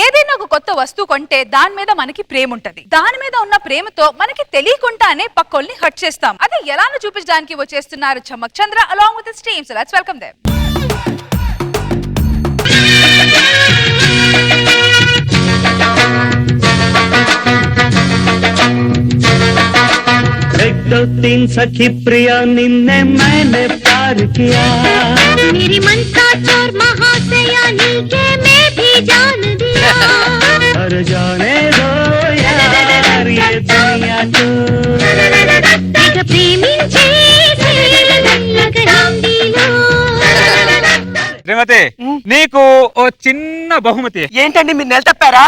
ఏదైనా ఒక కొత్త వస్తువు కొంటే దాని మీద మనకి ప్రేమ ఉంటది. దాని మీద ఉన్న ప్రేమతో మనకి తెలియకుండానే పక్కోల్ని హర్ట్ చేస్తాం. అది ఎలానో చూపించడానికి వచ్చేస్తున్నారు చమ్మక్ చంద్ర along with his team. So let's welcome them. एक दो तीन सखी प्रिया निन्ने मैंने प्यार किया, मेरी मन का चोर महाशया नीके मैं भी जान दिया, और जाने दो यार ये दुनिया को तेग प्रेमिंचे మెల్లగ హిందీలో. శ్రీమతి నీకు ఓ చిన్న బహుమతి. ఏంటండి మీరు నెల తప్పారా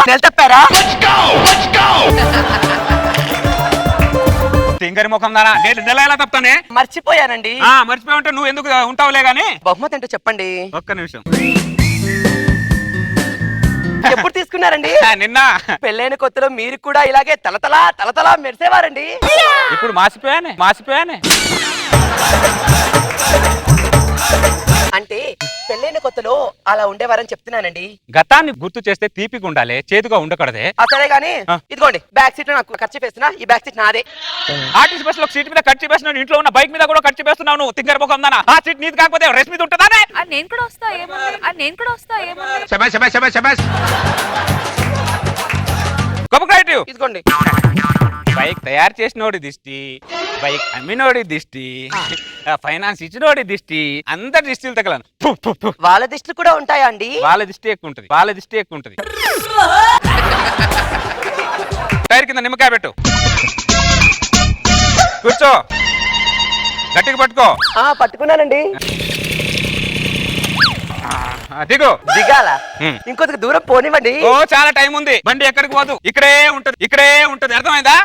తింగరి ముఖం దానా నేను నెల ఎలా తప్పుతానే? మర్చిపోయానండి. మర్చిపోయి ఉంటే నువ్వు ఎందుకు ఉంటావులే గాని. బహుమతి అంటే చెప్పండి. ఒక్క నిమిషం. ఎప్పుడు తీసుకున్నారండి? నిన్న. పెళ్ళైన కొత్తలో మీరు కూడా ఇలాగే తలతలా మెరిసేవారండి. ఇప్పుడు మాసిపోయానే. అంటే పెళ్ళైన కొత్తలో అలా ఉండేవారని చెప్తున్నానండి. గతాన్ని గుర్తు చేస్తే తీపిగా ఉండాలి, చేదుగా ఉండకూడదే. సరే గానీ ఇదిగోండి బ్యాక్ సీట్ నాకు ఖర్చు వేస్తున్నా. ఈ బ్యాక్ సీట్ నాదే. ఆర్టీసీ బస్ లో సీట్ మీద ఖర్చు వేస్తున్నావు, ఇంట్లో ఉన్న బైక్ మీద కూడా ఖర్చు వేస్తున్నావు. నువ్వు తింగరి ముఖం దానా. ఆ సీట్ నీది కాకపోతే రెస్ట్ మీద ఉంటుందా? నేను కూడా వస్తా ఏమన్నా. శబాష్. కోపరేటివ్ ఇదిగోండి. బైక్ తయారు చేసినోడి దిష్టి, బైక్ అమ్మినోడి దిష్టి, ఫైనాన్స్ ఇచ్చినోడి దిష్టి, అందరి దిష్టిలు తగలను. వాళ్ళ దిష్టిలు కూడా ఉంటాయా అండి? వాళ్ళ దిష్టి ఎక్కువ ఉంటది. టైర్ కింద నిమ్మకాయ పెట్టు, కూర్చో, గట్టిగా పట్టుకో. పట్టుకున్నానండి. దిగాల ఇంకొంత దూరం పోనివ్వండి. ఓ చాలా టైం ఉంది. బండి ఎక్కడికి పోదు, ఇక్కడే ఉంటది. అర్థమైందా?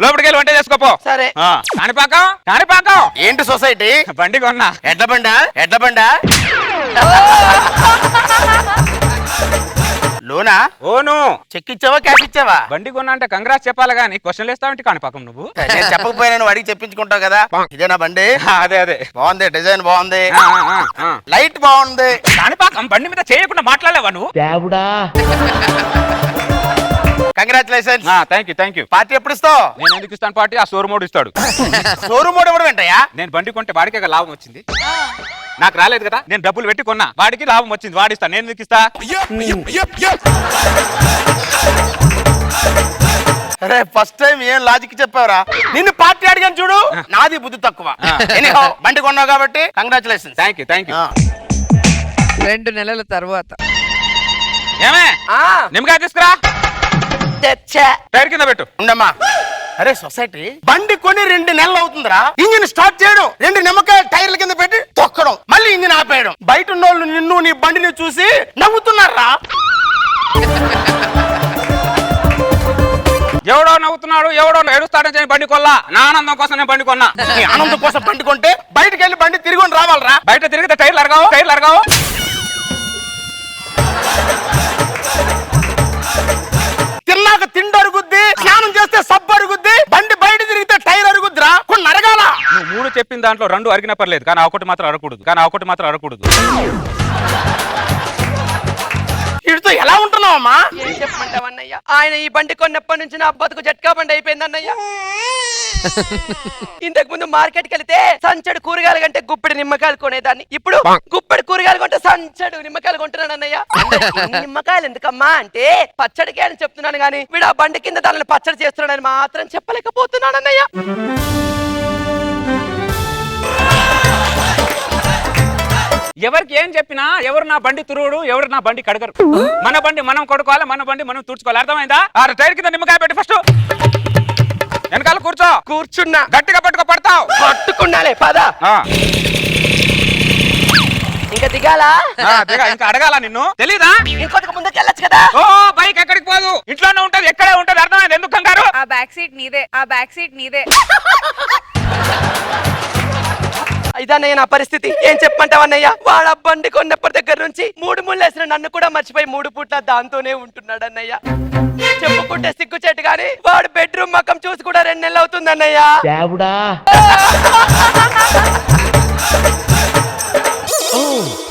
లోపలికి వెళ్ళి వంట చేసుకోపో. సరే. కాణిపాకం ఏంటి సొసైటీ? బండి కొన్నా. ఎడ్ల బండా లోనా? ఓను. చెక్ ఇచ్చావా క్యాష్ ఇచ్చావా? బండి కొన్నా అంటే కంగ్రాట్స్ చెప్పాలి గానీ క్వశ్చన్లు వేస్తావంటే కాణిపాకం నువ్వు. నేను చెప్పకపోయినా నువ్వు అడిగి చెప్పించుకుంటావు కదా. ఇదేనా బండి? అదే బాగుంది, డిజైన్ బాగుంది, లైట్ బాగుంది. కాణిపాకం బండి మీద చేయకుండా మాట్లాడలేవా నువ్వు? కంగ్రాచులేషన్స్. Thank you. పార్టీ ఎప్పుడు ఇస్తావు? నేను ఎందుకు ఇస్తాను పార్టీ? ఆ షోరూమోడు ఇస్తాడు. షోరూమ్ ఎవడు వెంటయ్యా? నేను బండి కొంటే వాడికే లాభం వచ్చింది, నాకు రాలేదు కదా. నేను డబ్బులు పెట్టి కొన్నా, వాడికి లాభం వచ్చింది, వాడిస్తా. నేను ఎందుకు ఇస్తా? అరే ఫస్ట్ టైం ఏం లాజిక్ చెప్పావురా. నిన్ను పార్టీ అడిగాను చూడు, నాది బుద్ధి తక్కువ. బండి కొన్నావు కాబట్టి కంగ్రాచులేషన్స్. Thank you. 2 నెలల తర్వాత ఏమే నిమ్మకాయ తీసుకురా, టైర్ కింద పెట్టు. ఉండమ్మా. అరే సొసైటీ బండి కొని 2 నెలలు అవుతుందిరా. ఇంజిన్ స్టార్ట్ చేయడం, 2 నిమ్మకాయలు టైర్ల కింద పెట్టి తొక్కడం, మళ్ళీ ఇంజిన్ ఆపేయడం. బయట ఉన్నోళ్ళు నిన్ను నీ బండిని చూసి నవ్వుతున్నారా? ఎవడో నవ్వుతున్నాడు, ఎవడో ఏడుస్తాడని బండి కొల్లా. నా ఆనందం కోసం నేను బండి కొన్నా. నీ ఆనందం కోసం బండి కొంటే బయటకు వెళ్ళి బండి తిరిగి రావాలరా. బయట తిరిగితే టైర్లు అరగావు. తిన్నాక తిండి అరుగుద్ది, స్నానం చేస్తే సబ్బు అరుగుద్ది, బండి బయట తిరిగితే టైర్ అరుగుద్దిరా. కొన్ని అరగాల. నువ్వు 3 చెప్పిన దాంట్లో 2 అరిగినా పర్లేదు, కానీ ఒకటి మాత్రం అరగకూడదు. వీడితో ఎలా ఉంటున్నావమ్మా? ఏం చెప్పమంటావన్నయ్య? ఆయన ఈ బండి కొన్నప్పటి నుంచి నా బతుకు జట్కా బండి అయిపోయింది అన్నయ్య. ఇంతకు ముందు మార్కెట్ కి వెళ్తే సంచడు కూరగాయలు కంటే గుప్పెడు నిమ్మకాయలు కొనేదాన్ని. ఇప్పుడు గుప్పెడు కూరగాయలు కొంటే సంచడు నిమ్మకాయలు కొంటున్నాను అన్నయ్య. నిమ్మకాయలు ఎందుకమ్మా అంటే పచ్చడికి అని చెప్తున్నాను గానీ వీడు ఆ బండి కింద దానిని పచ్చడి చేస్తున్నాడని మాత్రం చెప్పలేకపోతున్నాను అన్నయ్య. ఎవరికి ఏం చెప్పినా ఎవరు నా బండి తురువుడు, ఎవరు నా బండి కడగరు. మన బండి మనం కొడుకోవాలి, మన బండి మనం తుడుచుకోవాలి. అర్థమైందా? టైర్ కింద నిమ్మకాయ పెట్టి ఫస్ట్ వెనకాల కూర్చున్నా. గట్టిగా పట్టుకోపడతావు. పట్టుకున్నాలే పద. ఇంకా దిగాలా? ఇంకా అడగాల నిన్ను? తెలీదా? ఇంకొక ముందుకు వెళ్ళొచ్చు కదా. ఓ బైక్ ఎక్కడికి పోదు, ఇంట్లోనే ఉంటది, ఎక్కడే ఉంటది. అర్థమైంది? ఎందుకు కంగారు? ఆ బ్యాక్ సీట్ నీదే. ఇదన్నయ్య నా పరిస్థితి. ఏం చెప్పమంటావన్నయ్య? వాడు బండి కొన్నప్పటి దగ్గర నుంచి 3 ముళ్ళేసిన నన్ను కూడా మర్చిపోయి 3 పూట్ల దాంతోనే ఉంటున్నాడు అన్నయ్య. చెప్పుకుంటే సిగ్గుచేటు గాని వాడు బెడ్రూమ్ మకం చూసి కూడా 2 నెలలు అవుతుంది అన్నయ్య.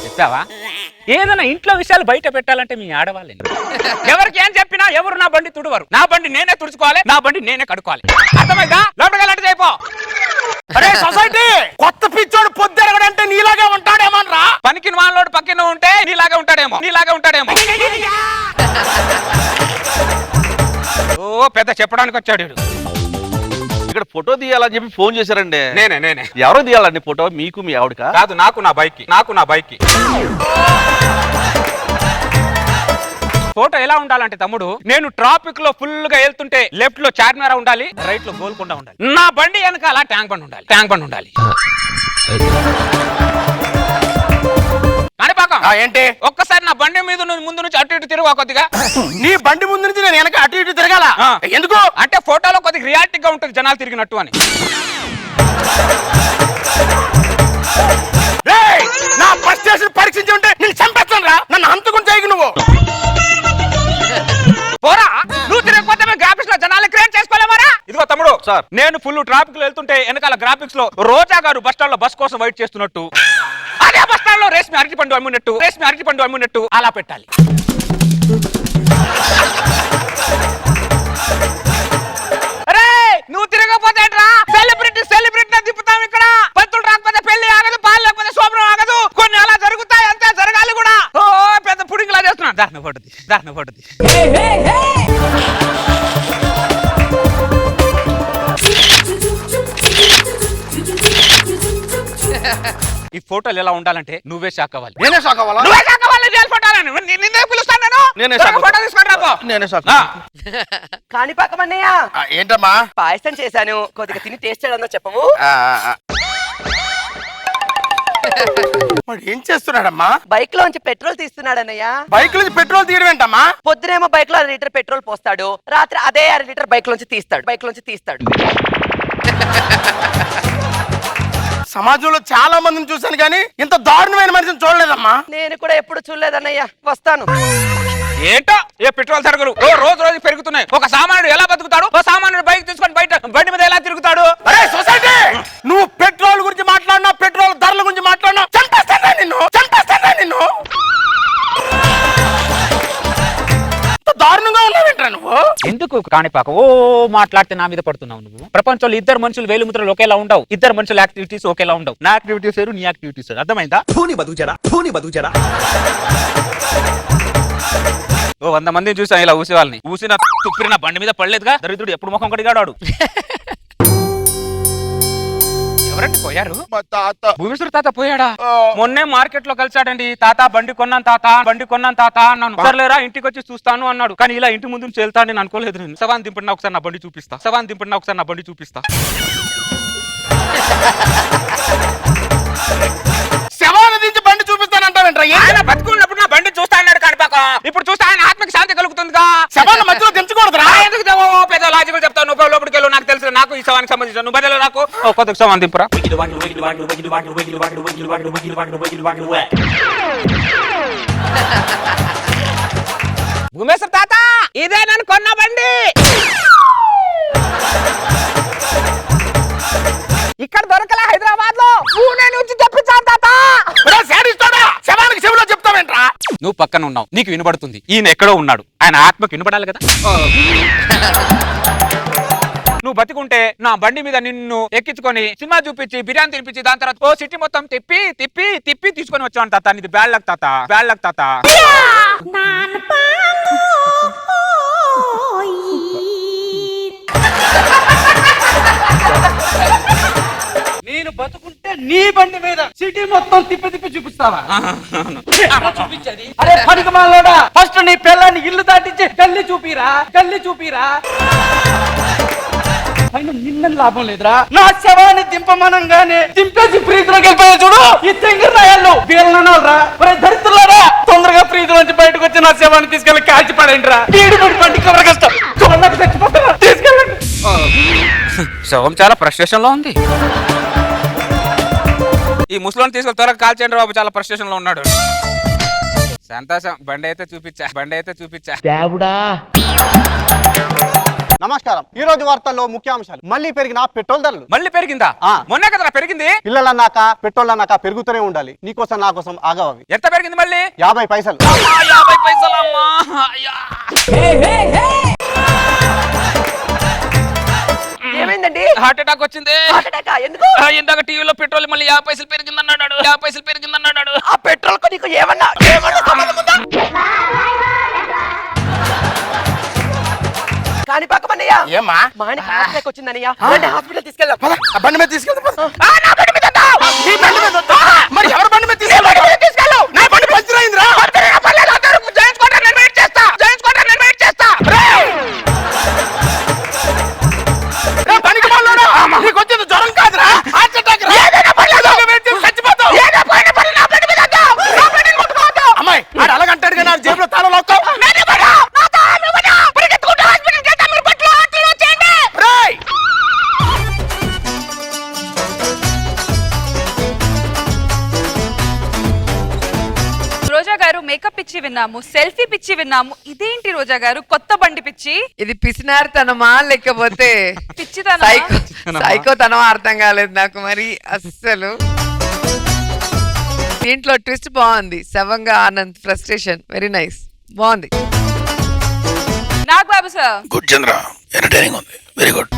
చెప్పావా? ఏదైనా ఇంట్లో విషయాలు బయట పెట్టాలంటే మీ ఆడవాళ్ళే. ఎవరికి ఏం చెప్పినా ఎవరు నా బండి తుడవరు. నా బండి నేనే తుడుచుకోవాలి, నా బండి నేనే కడుకోవాలి. అర్థమైందా? లోపలికి అయిపో. అరే సొసైటీ, కొత్త పిచ్చోడు పొద్దురగడంటే నీలాగే ఉంటాడేమోనరా. పనికి వాళ్ళోడు పక్కన ఉంటే నీలాగా ఉంటాడేమో. ఓ పెద్ద చెప్పడానికి వచ్చాడు వీడు. ఇక్కడ ఫోటో తీయాలని చెప్పి ఫోన్ చేశారండి. నేనే ఎవరో తీయాలండి ఫోటో? మీకు మీ ఆవిడకా? కాదు, నాకు నా బైక్. ఫోటో ఎలా ఉండాలంటే తమ్ముడు, నేను ట్రాఫిక్ లో ఫుల్ గా వెళ్తుంటే లెఫ్ట్ లో చార్మినార్ ఉండాలి, రైట్ లో గోల్కొండ ఉండాలి. నా బండి వెనకాల ట్యాంక్ బండ్ ఉండాలి. ఏంటి? ఒక్కసారి నా బండి మీద ముందు నుంచి అటు ఇటు తిరుగు కొద్దిగా. నీ బండి ముందు నుంచి నేను వెనక అటు ఇటు తిరగాల? ఎందుకు అంటే ఫోటోలో కొద్దిగా రియాలిటీగా ఉంటుంది, జనాలు తిరిగినట్టు అని. నా బస్ స్టేషన్ పరీక్షించి ఉంటే నేను చంపేస్తాను రా. నన్ను హంతకుని చేయకు నువ్వు. పోరా, నువ్వు తిరగకపోతే మేము గ్రాఫిక్స్ లో జనాలు క్రియేట్ చేసుకోలేమరా? ఇదిగో తమ్ముడు సార్, నేను ఫుల్ ట్రాఫిక్ లో వెళ్తుంటే వెనకాల గ్రాఫిక్స్ లో రోజా గారు బస్ స్టాండ్ లో బస్ కోసం వెయిట్ చేస్తున్నట్టు, అదే బస్ స్టాండ్ లో రేష్మి అరటిపండు అమ్మునట్టు అలా పెట్టాలి. అరే నువ్వు తిరగకపోతే సెలబ్రిటీ తిప్పుతాం ఇక్కడ. పంతులు రాకపోతే పెళ్లి ఆగదు, పాలు లేకపోతే శోభనం ఆగదు. కొన్ని అలా జరుగుతాయి, అంతే జరగాలి కూడా. ఓ పెద్ద పుడింగిలా చేస్తున్నా. దారుణ పడుతుంది. ఈ ఫోటోలు ఎలా ఉండాలంటే నువ్వే షాక్ అవ్వాలి. నేనే షాక్ అవ్వాలా? నువ్వే షాక్ అవ్వాలి. జైలు ఫోటోలని నిన్నే పిలుస్తాను నేను. నేనే షాక్ ఫోటో తీసుకొని రాపో. నేనే షాక్. కాని పక్కమన్నయ్య, ఏంటమ్మా? పాయసం చేశాను, కొద్దిగా తిని టేస్ట్ చేయడంలో చెప్పము. వాడు ఏం చేస్తున్నాడమ్మా? బైక్ లోంచి పెట్రోల్ తీస్తున్నాడన్నయ్య. బైక్ నుంచి పెట్రోల్ తీయడం ఏంటమ్మా? పొద్దునేమో బైక్ లో 1 లీటర్ పెట్రోల్ పోస్తాడు, రాత్రి అదే 1 లీటర్ బైక్ లోంచి తీస్తాడు. సమాజంలో చాలా మందిని చూశాను కానీ ఇంత దారుణమైన మనిషిని చూడలేదమ్మా. నేను కూడా ఎప్పుడు చూడలేదన్నయ్య. వస్తాను. ఏంటో ఏ పెట్రోల్ సరుకులు రోజు పెరుగుతున్నాయి. ఒక సామాన్యుడు ఎలా బతుకుతాడు? ఒక సామాన్యుడు బైక్ తీసుకొని బయట బండి మీద ఎలా తిరుగుతాడు? అరే సొసైటీ, నువ్వు పెట్రోల్ గురించి మాట్లాడినా, పెట్రోల్ ధరల గురించి మాట్లాడినా చంపేస్తానా నిన్ను. దారుణంగా ఉన్నావేంట్రా నువ్వు? ఎందుకు కాణిపాక ఓ మాట్లాడితే నా మీద పడుతున్నావు నువ్వు? ప్రపంచంలో ఇద్దరు మనుషులు వేలుముద్రలు ఒకేలా ఉండవు, ఇద్దరు మనుషుల యాక్టివిటీస్ ఒకేలా ఉండవు. నా యాక్టివిటీస్ వేరు, నీ యాక్టివిటీస్ వేరు. అర్థమైందా? ఓ 100 మందిని చూసాను ఇలా ఊసే వాళ్ళని. ఊసిన తుప్పిన బండి మీద పడలేదుగా. దరిద్రుడు ఎప్పుడు ముఖం కడిగాడు. ఎవరండి పోయారు? మా తాత. భూమేశ్వర తాత పోయాడా? మొన్నే మార్కెట్ లో కలిసాడండి. తాత బండి కొన్నాను తాత అన్నాను. సర్లేరా ఇంటికి వచ్చి చూస్తాను అన్నాడు. కానీ ఇలా ఇంటి ముందు నుంచి వెళ్తాను నేను అనుకోలేదు. నేను సవాన్ దింపడినా ఒకసారి నా బండి చూపిస్తా. శవాన్ని దించి బండి చూపిస్తానంటావేంట్రా? ఆయన బతుకున్నప్పుడు నా బండి చూస్తా అన్నాడు కాణిపాక. ఇప్పుడు చూస్తే ఆయన ఆత్మకి శాంతి కలుగుతుందిగా. శవాన్ని మధ్యలో దించకూడదురా. ఎందుకు పెద్ద లాజికల్ చెప్తావు నువ్వు? లోపలికి వెళ్ళు, నాకు తెలుసు. నాకు ఈ సవానికి సంబంధించిన నువ్వు బదులు నాకు కొద్దిగా సవాన్ దింపురా. భూమేశ్వర తాత, ఇదే నేను కొన్న బండి. ఇక్కడ దొరకలే హైదరాబాద్ లో. పూణే నుంచి తెప్పించాను తాత. శవానికి చెవిలో చెప్తావేంట్రా? నువ్వు పక్కన ఉన్నావు, నీకు వినబడుతుంది. ఈయన ఎక్కడో ఉన్నాడు, ఆయన ఆత్మకు వినబడాలి కదా. నువ్వు బతికుంటే నా బండి మీద నిన్ను ఎక్కించుకొని సినిమా చూపించి బిర్యానీ తినిపించి దాని తర్వాత ఓ సిటీ మొత్తం తిప్పి తీసుకొని వచ్చాను తాత. ఇది బ్యాడ్ లక్ తాత. నేను బతుకుంటే నీ బండి మీద సిటీ మొత్తం తిప్పి చూపిస్తావా? చూపించది. అరే పనికిమాలోడా, ఫస్ట్ నీ పిల్లాన్ని ఇల్లు దాటించి గల్లి చూపిరా. పైన నిన్న లాభం లేదురా. నా శవాన్ని దింపమనంగానే దింపేసి ఫ్రీజ్లోకి వెళ్ళిపోయా చూడు. ఈ తెంగిరాయాలు వీళ్ళనరా. దరిద్రులారా, తొందరగా ఫ్రీజ్ నుంచి బయటకు వచ్చి నా శవాన్ని తీసుకెళ్ళి కాల్చి పడేండి రా. బండి కవర కష్టం చచ్చిపోతారా, తీసుకెళ్ళండి. శవం చాలా ఫ్రస్ట్రేషన్ లో ఉంది. ఈ ముసలోని తీసుకెళ్ళి త్వరగా కాల్చేయండి బాబు, చాలా ఫ్రస్ట్రేషన్ లో ఉన్నాడు. సంతోషం, బండి అయితే చూపించా. నమస్కారం. ఈ రోజు వార్తల్లో ముఖ్యాంశాలు. మళ్ళీ పెరిగిన పెట్రోల్ ధరలు. మళ్ళీ పెరిగిందా? మొన్నే కదా పెరిగింది. పిల్లలన్నాక పెట్రోల్ అన్నాక పెరుగుతూనే ఉండాలి. నీకోసం నా కోసం ఆగవవి. ఎంత పెరిగింది మళ్ళీ? 50 పైసలు. 50 పైసలు అమ్మా. ఏమైందండి? హార్ట్ అటాక్ వచ్చింది. హార్ట్ అటాకా? ఎందుకు? ఇందాక టీవీలో పెట్రోల్ మళ్ళీ 50 పైసలు పెరిగిందన్నాడు. 50 పైసలు పెరిగిందన్నాడు. ఆ పెట్రోల్ కు నీకు ఏమన్నా సంబంధం ఉందా? కానీ పక్కమన్నయ్య, ఏమ్మా మా ఆయనకి హార్ట్ అటాక్ వచ్చిందన్నయ్య. రండి హాస్పిటల్ తీసుకెళ్దాం. పద, ఆ బండి మీద తీసుకెళ్తా పద. నా బండి మీద వద్దు. నీ బండి మీద వద్దా? మరి ఎవరి బండి మీద తీసుకెళ్ళు? నా బండి పంచర్ అయిందిరా. రే, పనికి మాలోడా. నీకు వచ్చింది జ్వరం కాదురా, హార్ట్ అటాక్ రా. చచ్చిపోతావు. అమ్మాయి ఆడు అలాగంటాడు కానీ ఆడు జేబులో తాళం లాక్తావు. రేయ్! రోజా గారు మేకప్ పిచ్చి విన్నాము, సెల్ఫీ పిచ్చి విన్నాము. ఇదేంటి రోజా గారు కొత్త బండి పిచ్చి? ఇది పిసినారితనమా లేకపోతే పిచ్చితనమా? సైకోతనమా అర్థం కాలేదు నాకు మరి అస్సలు. దీంట్లో ట్విస్ట్ బాగుంది. శవంగా ఆనంద్ ఫ్రస్ట్రేషన్ వెరీ నైస్, బాగుంది. నాగ్ బాబు సార్ గుడ్ చంద్ర, ఎంటర్టైనింగ్ ఉంది, వెరీ గుడ్.